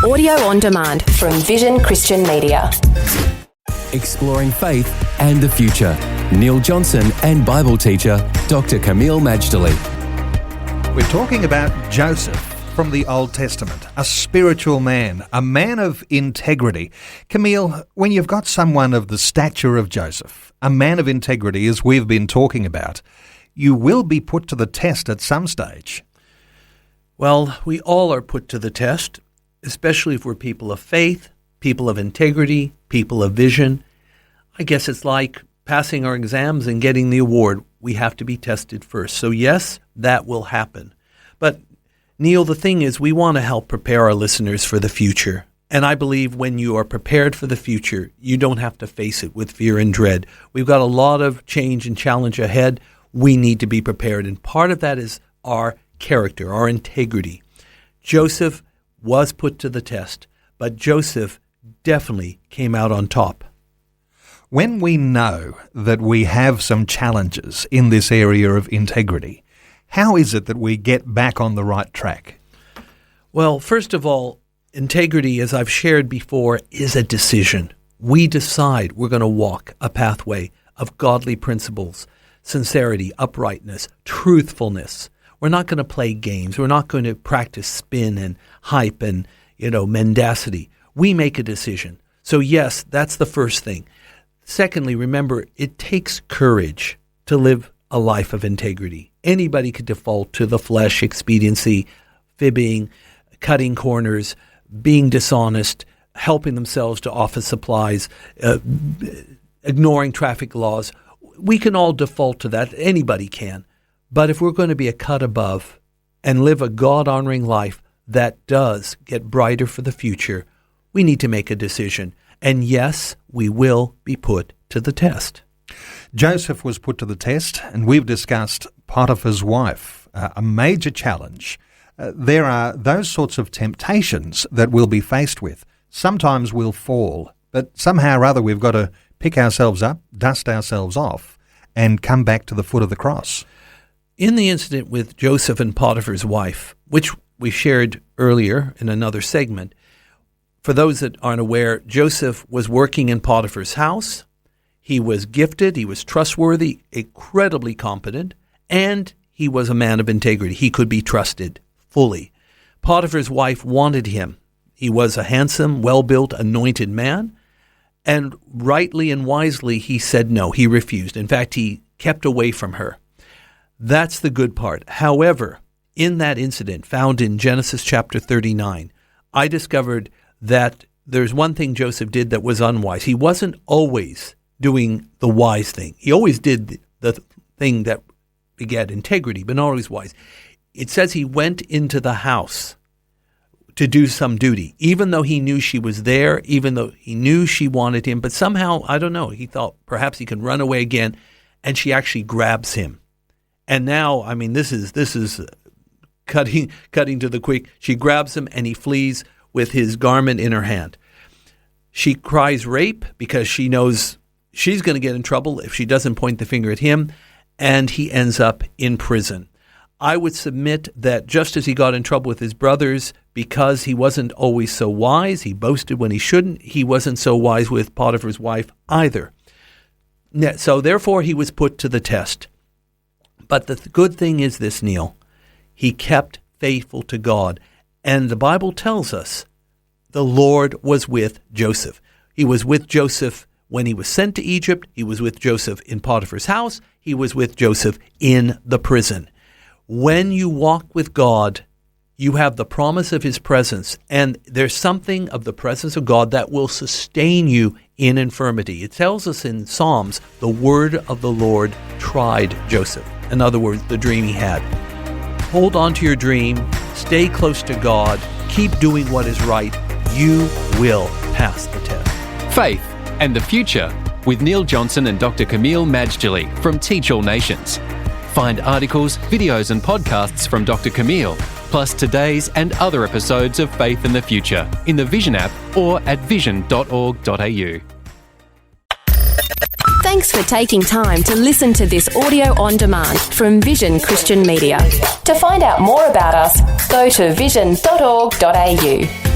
Audio on demand from Vision Christian Media. Exploring faith and the future. Neil Johnson and Bible teacher Dr. Kameel Majdali. We're talking about Joseph from the Old Testament, a spiritual man, a man of integrity. Kameel, when you've got someone of the stature of Joseph, a man of integrity as we've been talking about, you will be put to the test at some stage. Well, we all are put to the test, especially if we're people of faith, people of integrity, people of vision. I guess it's like passing our exams and getting the award. We have to be tested first. So yes, that will happen. But Neil, the thing is, we want to help prepare our listeners for the future. And I believe when you are prepared for the future, you don't have to face it with fear and dread. We've got a lot of change and challenge ahead. We need to be prepared. And part of that is our character, our integrity. Joseph was put to the test, but Joseph definitely came out on top. When we know that we have some challenges in this area of integrity, how is it that we get back on the right track? Well, first of all, integrity, as I've shared before, is a decision. We decide we're going to walk a pathway of godly principles, sincerity, uprightness, truthfulness. We're not going to play games. We're not going to practice spin and hype and, mendacity. We make a decision. So yes, that's the first thing. Secondly, remember, it takes courage to live a life of integrity. Anybody could default to the flesh, expediency, fibbing, cutting corners, being dishonest, helping themselves to office supplies, ignoring traffic laws. We can all default to that. Anybody can. But if we're going to be a cut above and live a God-honoring life that does get brighter for the future, we need to make a decision. And yes, we will be put to the test. Joseph was put to the test, and we've discussed Potiphar's wife, a major challenge. There are those sorts of temptations that we'll be faced with. Sometimes we'll fall, but somehow or other we've got to pick ourselves up, dust ourselves off, and come back to the foot of the cross. In the incident with Joseph and Potiphar's wife, which we shared earlier in another segment, for those that aren't aware, Joseph was working in Potiphar's house. He was gifted, he was trustworthy, incredibly competent, and he was a man of integrity. He could be trusted fully. Potiphar's wife wanted him. He was a handsome, well-built, anointed man, and rightly and wisely he said no. He refused. In fact, he kept away from her. That's the good part. However, in that incident found in Genesis chapter 39, I discovered that there's one thing Joseph did that was unwise. He wasn't always doing the wise thing. He always did the thing that begat integrity, but not always wise. It says he went into the house to do some duty, even though he knew she was there, even though he knew she wanted him. But somehow, I don't know, he thought perhaps he can run away again, and she actually grabs him. And now, this is cutting to the quick. She grabs him and he flees with his garment in her hand. She cries rape because she knows she's going to get in trouble if she doesn't point the finger at him, and he ends up in prison. I would submit that just as he got in trouble with his brothers because he wasn't always so wise, he boasted when he shouldn't, he wasn't so wise with Potiphar's wife either. So therefore he was put to the test. But the good thing is this, Neil, he kept faithful to God. And the Bible tells us the Lord was with Joseph. He was with Joseph when he was sent to Egypt. He was with Joseph in Potiphar's house. He was with Joseph in the prison. When you walk with God, you have the promise of his presence. And there's something of the presence of God that will sustain you in infirmity. It tells us in Psalms, the word of the Lord tried Joseph. In other words, the dream he had. Hold on to your dream. Stay close to God. Keep doing what is right. You will pass the test. Faith and the Future with Neil Johnson and Dr. Kameel Majdali from Teach All Nations. Find articles, videos and podcasts from Dr. Kameel, plus today's and other episodes of Faith and the Future in the Vision app or at vision.org.au. Thanks for taking time to listen to this audio on demand from Vision Christian Media. To find out more about us, go to vision.org.au.